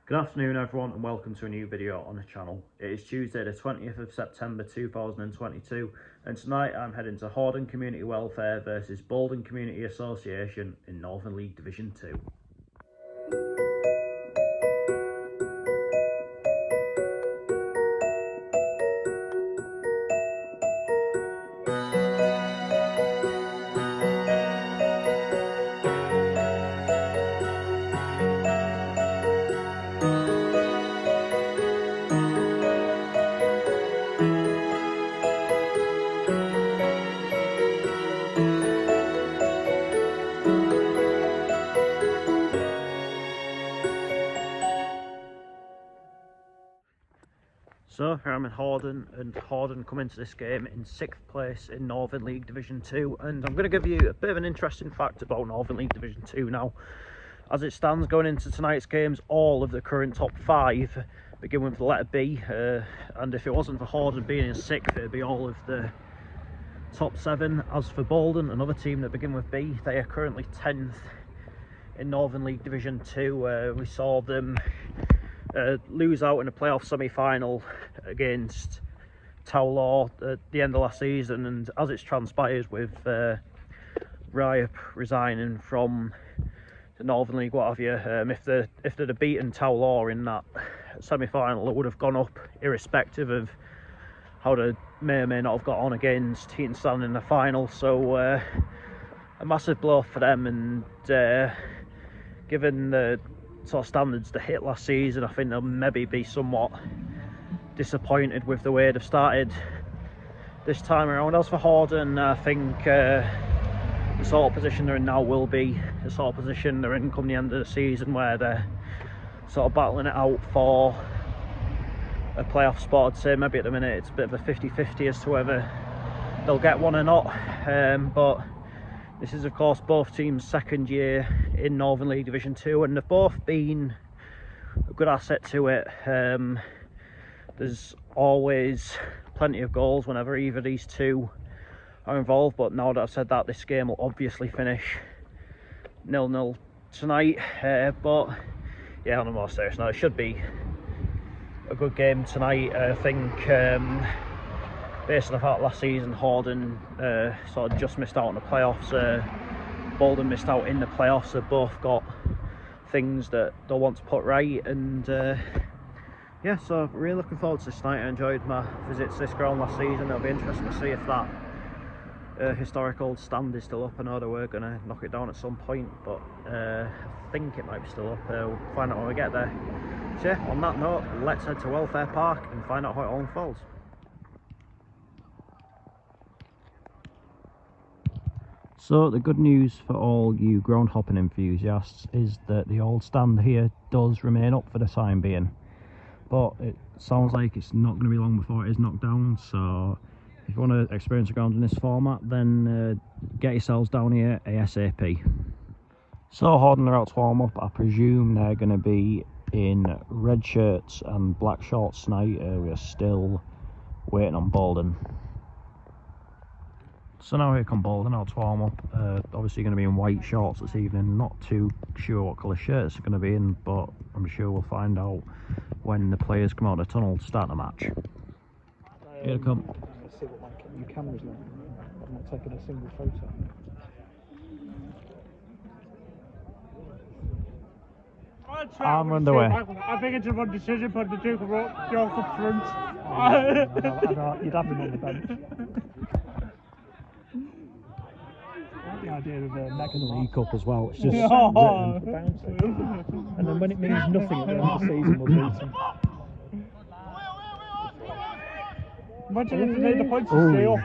Good afternoon everyone and welcome to a new video on the channel. It is Tuesday the 20th of September 2022 and tonight I'm heading to Horden Community Welfare versus Boldon Community Association in Northern League Division 2. So here I'm in Horden, and Horden come into this game in 6th place in Northern League Division 2, and I'm going to give you a bit of an interesting fact about Northern League Division 2 now. As it stands going into tonight's games, all of the current top 5 begin with the letter B, and if it wasn't for Horden being in 6th, it'd be all of the top 7. As for Boldon, another team that begin with B, they are currently 10th in Northern League Division 2. We saw them lose out in the playoff semi-final against Towlaw at the end of last season, and as it's transpired with Ryop resigning from the Northern League, what have you, if they'd have beaten Towlaw in that semi-final, it would have gone up irrespective of how they may or may not have got on against Heaton in the final. So a massive blow for them, and given the sort of standards they hit last season, I think they'll maybe be somewhat disappointed with the way they've started this time around. As for Horden, I think the sort of position they're in now will be the sort of position they're in come the end of the season, where they're sort of battling it out for a playoff spot. I'd say maybe at the minute it's a bit of a 50-50 as to whether they'll get one or not, but this is of course both teams' second year in Northern League Division 2, and they've both been a good asset to it. There's always plenty of goals whenever either of these two are involved, but now that I've said that, this game will obviously finish 0-0 tonight. But yeah, on a more serious note, it should be a good game tonight. I think based on the fact last season Horden sort of just missed out on the playoffs, Boldon missed out in the playoffs. They've both got things that they'll want to put right, and yeah, so really looking forward to this night. I enjoyed my visits to this ground last season. It'll be interesting to see if that historic old stand is still up. I know they were going to knock it down at some point, but I think it might be still up. We'll find out when we get there. So yeah, on that note, let's head to Welfare Park and find out how it all unfolds. So the good news for all you ground hopping enthusiasts is that the old stand here does remain up for the time being, but it sounds like it's not going to be long before it is knocked down. So if you want to experience a ground in this format, then get yourselves down here ASAP. So Horden are out to warm up. I presume they're going to be in red shirts and black shorts tonight. We are still waiting on Boldon. So now here come Boldon out to warm up. Obviously going to be in white shorts this evening. Not too sure what colour shirts are going to be in, but I'm sure we'll find out when the players come out of the tunnel to start the match. Here they come. Let's see what your camera's like. I'm not taking a single photo. I'm on the way. I think it's a good decision, but the Duke of York up front. You'd have him on the bench. The idea of making the League Cup as well, it's just written for bouncing. And then when it means nothing at the end of the season, we'll beat them. Imagine if they made the points to stay up.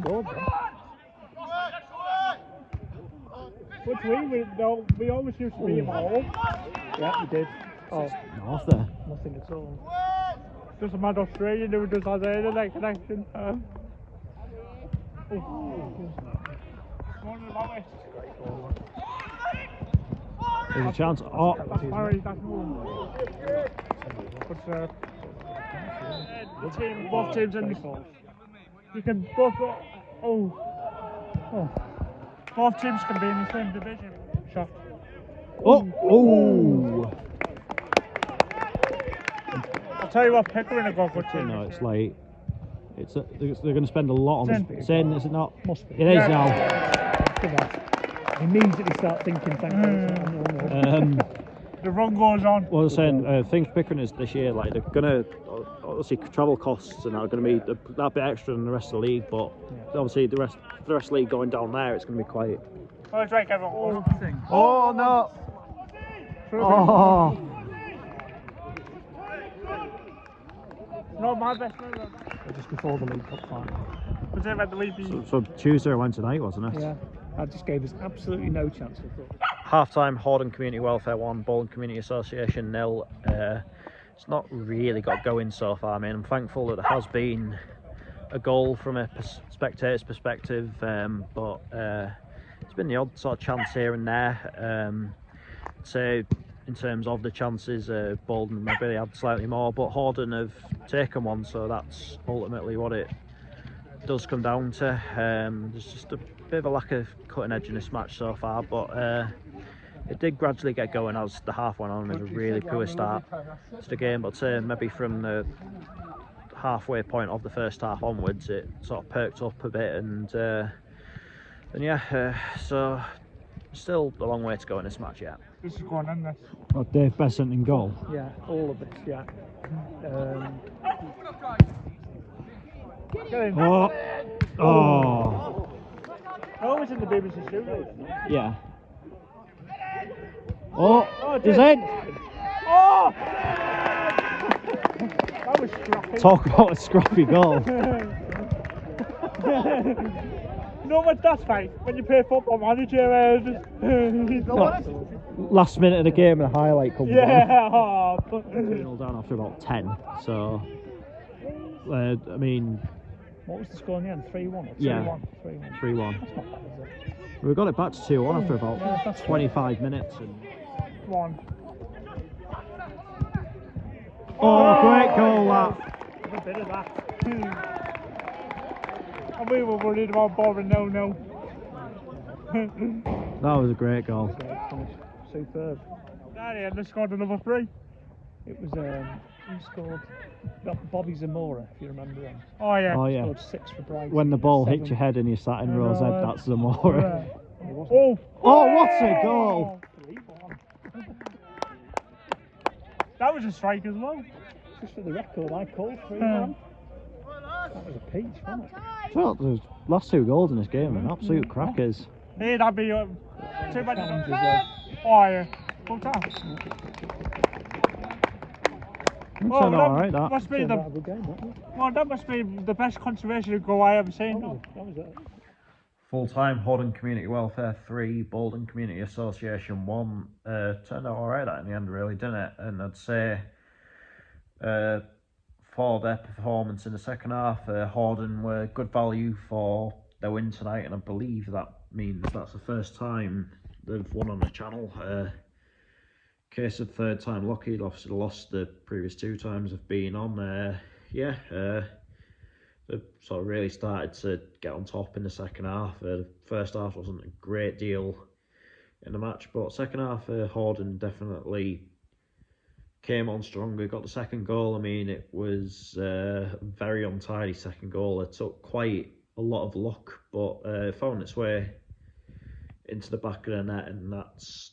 Scored, Which we always used to be in home. yeah, we did. Oh, North there. nothing at all. Just a mad Australian who just has a like connection. There's a chance. Oh, That's Harry, that's one. But both teams in you can both both teams can be in the same division. Shot. oh. tell you what, Pickering have got good team. No, it's like they're going to spend a lot on this. Saying, is it not? Must be. It is now. Immediately start thinking, thank you. The run goes on. Well, they're saying things Pickering is this year, like they're going to obviously travel costs and are going to be that bit extra than the rest of the league, but obviously the rest of the league going down there, it's going to be quite. Oh, drink everyone. Oh no! Oh. Not my best move. Just before the League Cup final. Was it about the league? So Tuesday or Wednesday night, wasn't it? Yeah. That just gave us absolutely no chance, I thought. Half-time, Horden Community Welfare 1, Boldon Community Association 0. It's not really got going so far. I mean, I'm thankful that there has been a goal from a spectator's perspective, but it's been the odd sort of chance here and there. So in terms of the chances, Boldon maybe had slightly more, but Horden have taken one, so that's ultimately what it does come down to. There's just a bit of a lack of cutting edge in this match so far, but it did gradually get going as the half went on. It was a really poor start to the game, but maybe from the halfway point of the first half onwards, it sort of perked up a bit, and yeah, so still a long way to go in this match yet. This is going on, this. Oh, Dave Besant in goal. Yeah, all of it, yeah. Oh! Oh! Oh, it's in the BBC studio. Yeah. Oh! He's in! Oh! That was scrappy. Talk about a scrappy goal. You know what that's like when you play football manager. Last minute of the game and a highlight comes yeah, on. oh, 2-0 down after about 10. So, I mean. What was the score in the end? 3-1 or 3-1? Yeah. 3-1. That's not bad, is it? We got it back to 2-1 after about 25 minutes. And... One. Oh, great goal that! A bit of that. And we were worried about boring 0-0. That was a great goal. Superb. Daddy, they scored another 3. It was who scored? Bobby Zamora, if you remember him. Oh yeah. Oh yeah. Scored 6 for Brighton. When the ball hit your head and you sat in Rose Head, that's Zamora. Oh! Oh, what a goal! 3-1. That was a strike as well. Just for the record, I called 3-1. That was a peach, wasn't it? Well, the last 2 goals in this game are absolute crackers. Hey, that'd be too bad. Oh yeah. Good time. Oh, alright, that. Must be that must be the best conservation goal I ever seen. That was it. Full-time, Horden Community Welfare 3, Boldon Community Association 1. Turned out alright that in the end, really, didn't it? And I'd say for their performance in the second half, Horden were good value for their win tonight, and I believe that means that's the first time they've won on the channel. Case of third time lucky. Obviously lost the previous 2 times they've been on. Yeah, they've sort of really started to get on top in the second half. The first half wasn't a great deal in the match, but second half, Horden definitely came on stronger. Got the second goal. I mean, it was a very untidy second goal. It took quite a lot of luck, but found its way into the back of the net, and that's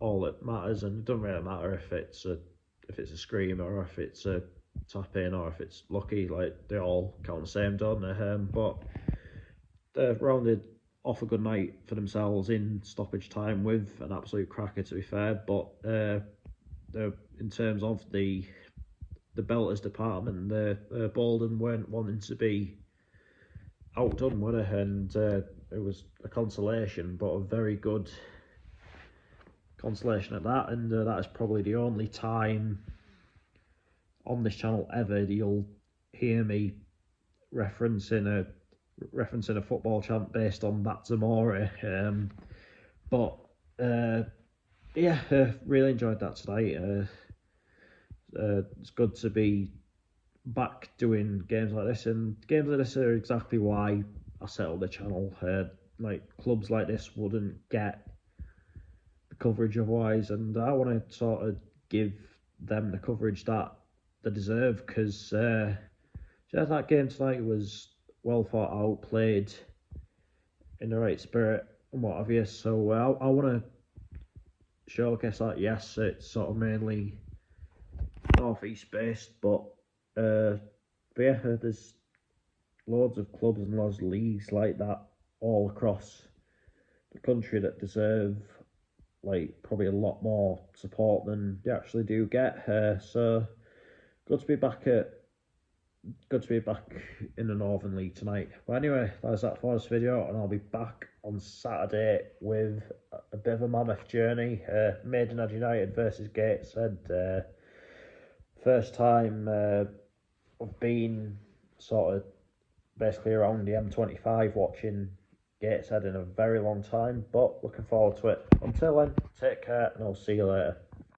all that matters. And it doesn't really matter if it's a scream or if it's a tap in or if it's lucky. Like, they all count the same, don't they? But they've rounded off a good night for themselves in stoppage time with an absolute cracker, to be fair. But in terms of the belters department, the Boldon weren't wanting to be outdone, were they? And it was a consolation, but a very good consolation at that. And that is probably the only time on this channel ever that you'll hear me referencing a football chant based on that Zamora. But yeah, really enjoyed that tonight. It's good to be back doing games like this, and games like this are exactly why I set up the channel. Like, clubs like this wouldn't get the coverage otherwise, and I want to sort of give them the coverage that they deserve, because that game tonight was well thought out, played in the right spirit and what have you. So I want to showcase that. Yes, it's sort of mainly northeast based, but yeah, there's loads of clubs and loads of leagues like that all across the country that deserve like probably a lot more support than they actually do get. So good to be back in the Northern League tonight. But anyway, that's that for this video, and I'll be back on Saturday with a bit of a mammoth journey. Maidenhead United versus Gateshead. First time I've been sort of basically around the M25 watching Gateshead in a very long time, but looking forward to it. Until then, take care and I'll see you later.